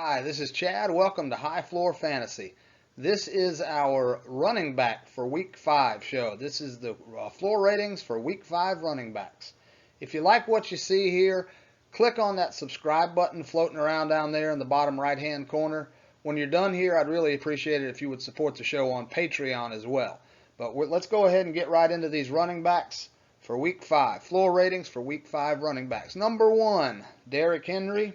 Hi, this is Chad. Welcome to High Floor Fantasy. This is our running back for Week 5 show. This is the floor ratings for Week 5 running backs. If you like what you see here, click on that subscribe button floating around down there in the bottom right-hand corner. When you're done here, I'd really appreciate it if you would support the show on Patreon as well. But let's go ahead and get right into these running backs for Week 5. Floor ratings for Week 5 running backs. Number 1, Derrick Henry.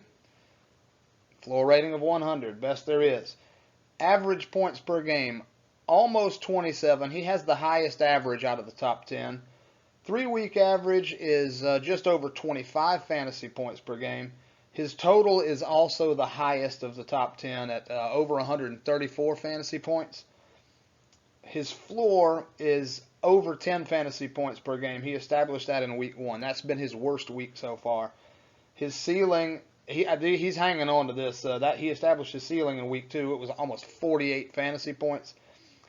Floor rating of 100, best there is. Average points per game, almost 27. He has the highest average out of the top 10. 3-week average is just over 25 fantasy points per game. His total is also the highest of the top 10 at over 134 fantasy points. His floor is over 10 fantasy points per game. He established that in week 1. That's been his worst week so far. His ceiling, he's hanging on to this. That he established his ceiling in week 2. It was almost 48 fantasy points.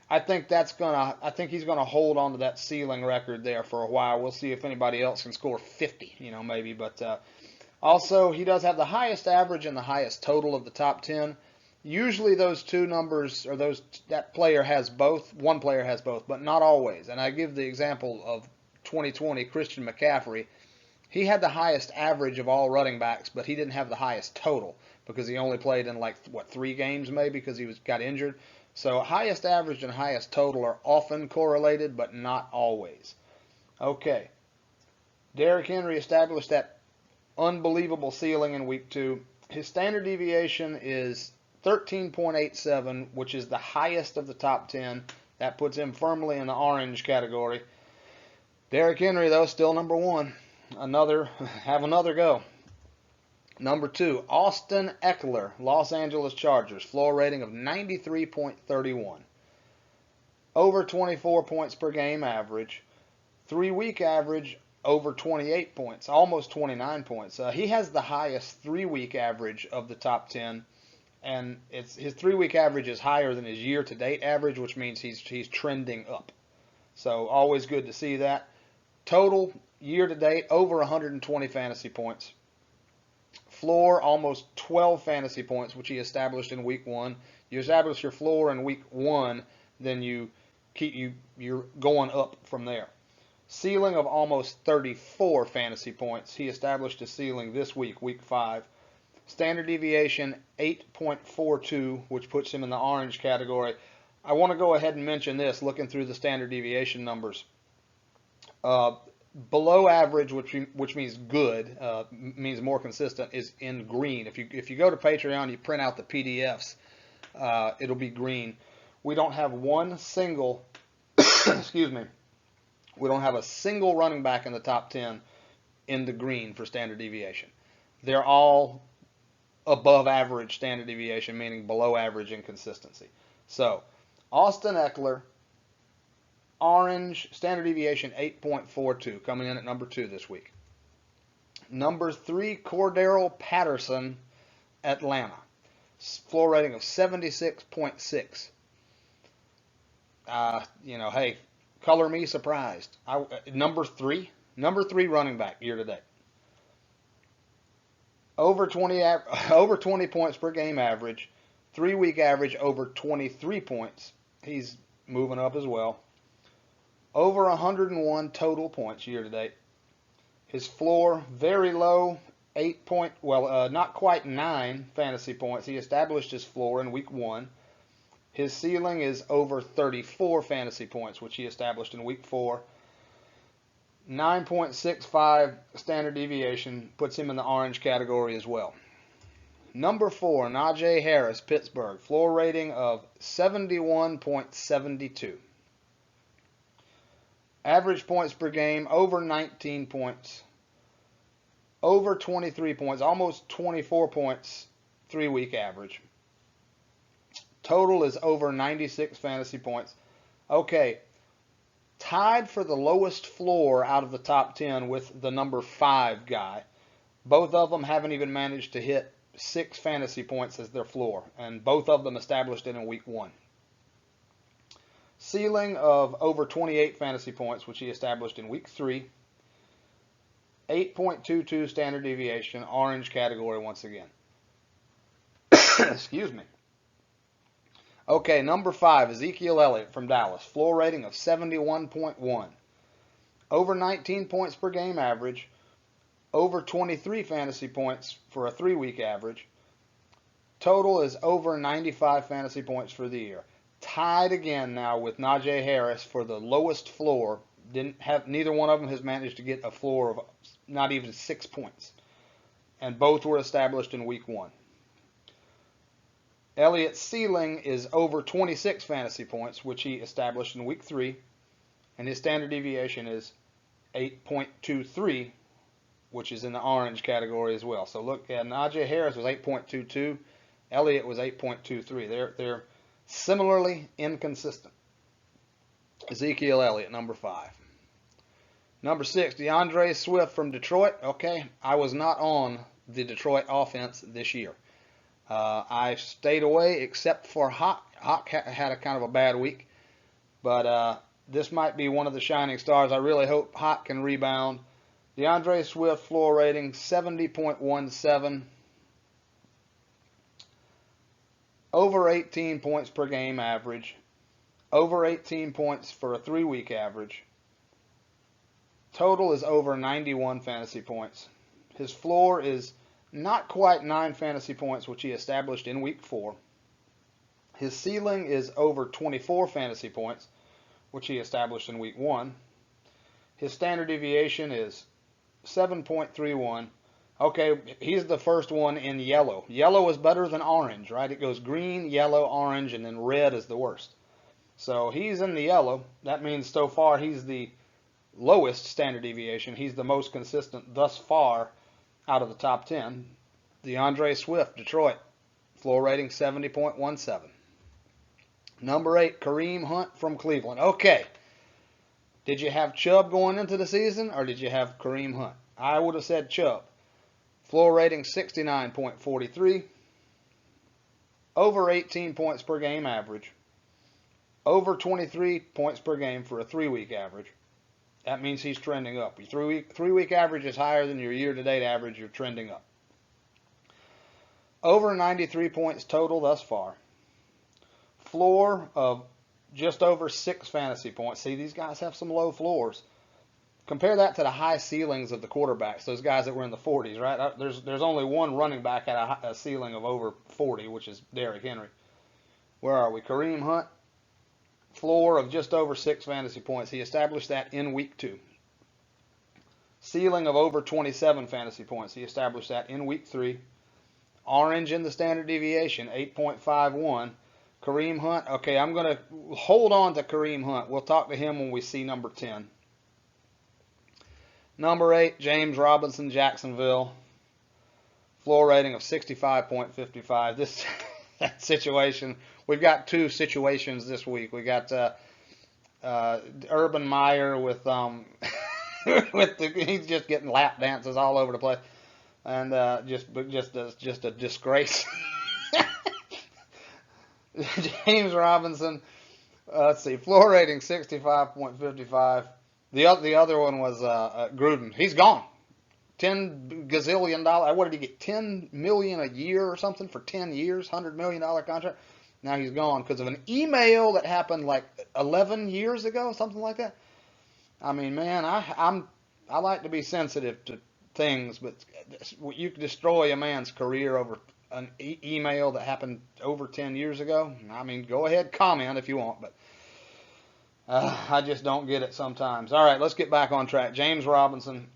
I think he's gonna hold on to that ceiling record there for a while. We'll see if anybody else can score 50, maybe. But also, he does have the highest average and the highest total of the top 10. Usually, those two numbers, or that player has both. One player has both, but not always. And I give the example of 2020 Christian McCaffrey. He had the highest average of all running backs, but he didn't have the highest total because he only played in 3 games maybe because he got injured. So highest average and highest total are often correlated, but not always. Okay. Derrick Henry established that unbelievable ceiling in week 2. His standard deviation is 13.87, which is the highest of the top 10. That puts him firmly in the orange category. Derrick Henry, though, still number 1. Have another go. Number 2, Austin Ekeler, Los Angeles Chargers, floor rating of 93.31. Over 24 points per game average. 3-week average, over 28 points, almost 29 points. He has the highest 3-week average of the top 10, and his 3-week average is higher than his year-to-date average, which means he's trending up. So always good to see that. Total year-to-date, over 120 fantasy points. Floor, almost 12 fantasy points, which he established in week 1. You establish your floor in week 1, then you're going up from there. Ceiling of almost 34 fantasy points. He established a ceiling this week, week 5. Standard deviation 8.42, which puts him in the orange category. I want to go ahead and mention this, looking through the standard deviation numbers. Below average, which means good, means more consistent, is in green. If you go to Patreon, you print out the PDFs, it'll be green. We don't have one single, excuse me, we don't have a single running back in the top 10 in the green for standard deviation. They're all above average standard deviation, meaning below average in consistency. So, Austin Ekeler, orange, standard deviation 8.42, coming in at number 2 this week. Number 3, Cordarrelle Patterson, Atlanta. Floor rating of 76.6. Hey, color me surprised. Number 3 running back year to date. Over 20 points per game average. 3-week average over 23 points. He's moving up as well. Over 101 total points year to date. His floor very low, not quite 9 fantasy points. He established his floor in week 1. His ceiling is over 34 fantasy points, which he established in week 4. 9.65 standard deviation puts him in the orange category as well. Number 4, Najee Harris, Pittsburgh, floor rating of 71.72. Average points per game, over 19 points. Over 23 points, almost 24 points, 3-week average. Total is over 96 fantasy points. Okay, tied for the lowest floor out of the top 10 with the number 5 guy. Both of them haven't even managed to hit 6 fantasy points as their floor, and both of them established it in week 1. Ceiling of over 28 fantasy points, which he established in week 3. 8.22 standard deviation, orange category once again. Excuse me. Okay, number 5, Ezekiel Elliott from Dallas. Floor rating of 71.1. Over 19 points per game average. Over 23 fantasy points for a 3-week average. Total is over 95 fantasy points for the year. Tied again now with Najee Harris for the lowest floor. Neither one of them has managed to get a floor of not even 6 points. And both were established in week 1. Elliott's ceiling is over 26 fantasy points, which he established in week 3. And his standard deviation is 8.23, which is in the orange category as well. So look, Najee Harris was 8.22. Elliott was 8.23. They're similarly inconsistent. Ezekiel Elliott, number 5. Number 6, DeAndre Swift from Detroit. Okay, I was not on the Detroit offense this year. I stayed away except for Hawk. Hawk had a kind of a bad week, but this might be one of the shining stars. I really hope Hawk can rebound. DeAndre Swift floor rating 70.17. Over 18 points per game average. Over 18 points for a 3-week average. Total is over 91 fantasy points. His floor is not quite 9 fantasy points, which he established in week 4. His ceiling is over 24 fantasy points, which he established in week 1. His standard deviation is 7.31. Okay, he's the first one in yellow. Yellow is better than orange, right? It goes green, yellow, orange, and then red is the worst. So he's in the yellow. That means so far he's the lowest standard deviation. He's the most consistent thus far out of the top 10. DeAndre Swift, Detroit, floor rating 70.17. Number 8, Kareem Hunt from Cleveland. Okay, did you have Chubb going into the season, or did you have Kareem Hunt? I would have said Chubb. Floor rating 69.43. Over 18 points per game average. Over 23 points per game for a 3-week average. That means he's trending up. Your 3-week average is higher than your year-to-date average. You're trending up. Over 93 points total thus far. Floor of just over 6 fantasy points. See, these guys have some low floors. Compare that to the high ceilings of the quarterbacks, those guys that were in the 40s, right? There's only one running back at a ceiling of over 40, which is Derrick Henry. Where are we? Kareem Hunt, floor of just over 6 fantasy points. He established that in week 2. Ceiling of over 27 fantasy points. He established that in week 3. Orange in the standard deviation, 8.51. Kareem Hunt, okay, I'm going to hold on to Kareem Hunt. We'll talk to him when we see number 10. Number 8, James Robinson, Jacksonville. Floor rating of 65.55. This that situation, we've got 2 situations this week. We got Urban Meyer with he's just getting lap dances all over the place, and just a disgrace. James Robinson, let's see, floor rating 65.55. The other one was Gruden. He's gone. $10 gazillion. What did he get? $10 million a year or something for 10 years? $100 million contract. Now he's gone because of an email that happened like 11 years ago, something like that. I mean, man, I like to be sensitive to things, but you can destroy a man's career over an email that happened over 10 years ago. I mean, go ahead, comment if you want, but I just don't get it sometimes. All right, let's get back on track. James Robinson,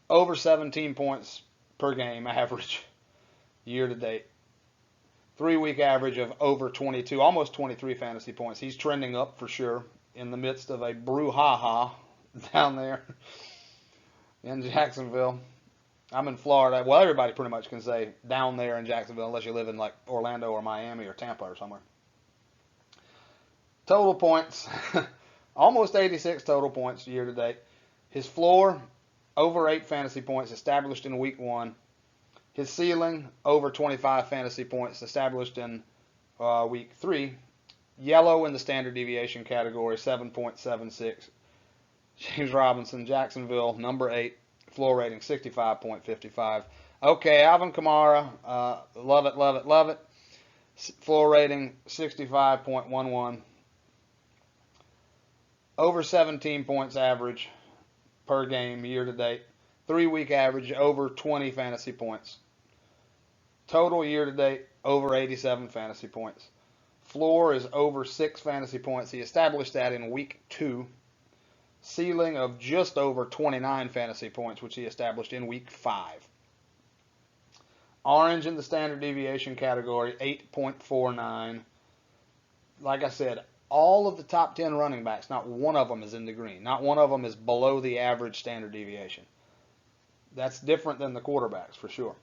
over 17 points per game average year to date. 3-week average of over 22, almost 23 fantasy points. He's trending up for sure in the midst of a brouhaha down there in Jacksonville. I'm in Florida. Well, everybody pretty much can say down there in Jacksonville unless you live in like Orlando or Miami or Tampa or somewhere. Total points, almost 86 total points year to date. His floor, over 8 fantasy points established in week 1. His ceiling, over 25 fantasy points established in week 3. Yellow in the standard deviation category, 7.76. James Robinson, Jacksonville, number 8, floor rating 65.55. Okay, Alvin Kamara, love it, love it, love it. Floor rating 65.11. Over 17 points average per game year to date. 3-week average over 20 fantasy points. Total year to date over 87 fantasy points. Floor is over 6 fantasy points. He established that in week 2. Ceiling of just over 29 fantasy points, which he established in week 5. Orange in the standard deviation category, 8.49. Like I said, all of the top 10 running backs, not one of them is in the green. Not one of them is below the average standard deviation. That's different than the quarterbacks for sure.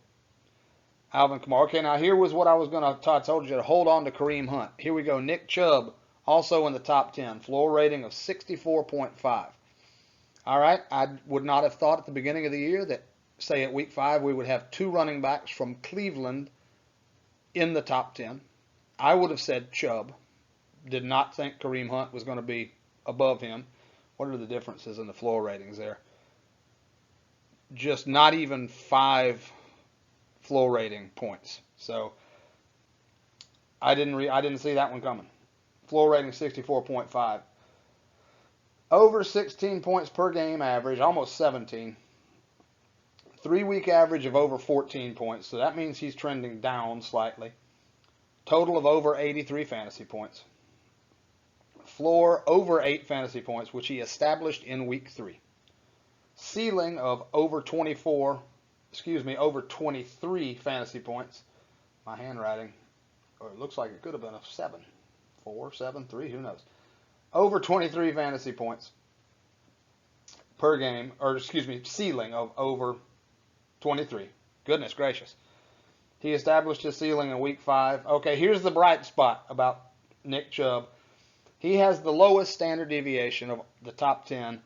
Alvin Kamara. Okay, now here was what I was going to, I told you to hold on to Kareem Hunt. Here we go. Nick Chubb, also in the top 10. Floor rating of 64.5. All right, I would not have thought at the beginning of the year that, say at week 5, we would have 2 running backs from Cleveland in the top 10. I would have said Chubb. Did not think Kareem Hunt was going to be above him. What are the differences in the floor ratings there? Just not even 5 floor rating points. So I didn't see that one coming. Floor rating 64.5. Over 16 points per game average, almost 17. 3-week average of over 14 points, so that means he's trending down slightly. Total of over 83 fantasy points. Floor over 8 fantasy points, which he established in week 3. Ceiling of over 23 fantasy points. My handwriting, or it looks like it could have been a 7. 4, 7, 3, who knows. Over 23 fantasy points per game, or ceiling of over 23. Goodness gracious. He established his ceiling in week 5. Okay, here's the bright spot about Nick Chubb. He has the lowest standard deviation of the top 10.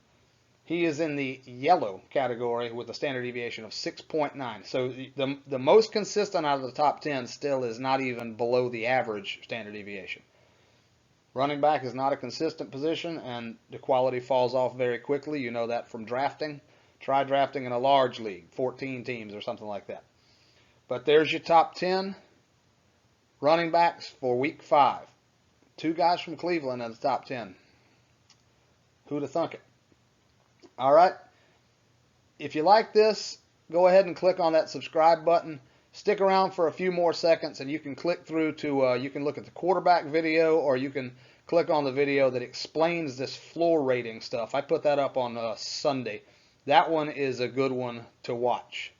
He is in the yellow category with a standard deviation of 6.9. So the most consistent out of the top 10 still is not even below the average standard deviation. Running back is not a consistent position, and the quality falls off very quickly. You know that from drafting. Try drafting in a large league, 14 teams or something like that. But there's your top 10 running backs for week 5. 2 guys from Cleveland in the top 10. Who'd have thunk it? All right. If you like this, go ahead and click on that subscribe button. Stick around for a few more seconds, and you can click through to, you can look at the quarterback video, or you can click on the video that explains this floor rating stuff. I put that up on Sunday. That one is a good one to watch.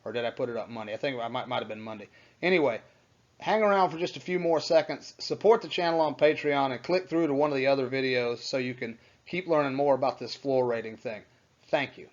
Or did I put it up Monday? I think it might have been Monday. Anyway, hang around for just a few more seconds. Support the channel on Patreon and click through to one of the other videos so you can keep learning more about this floor rating thing. Thank you.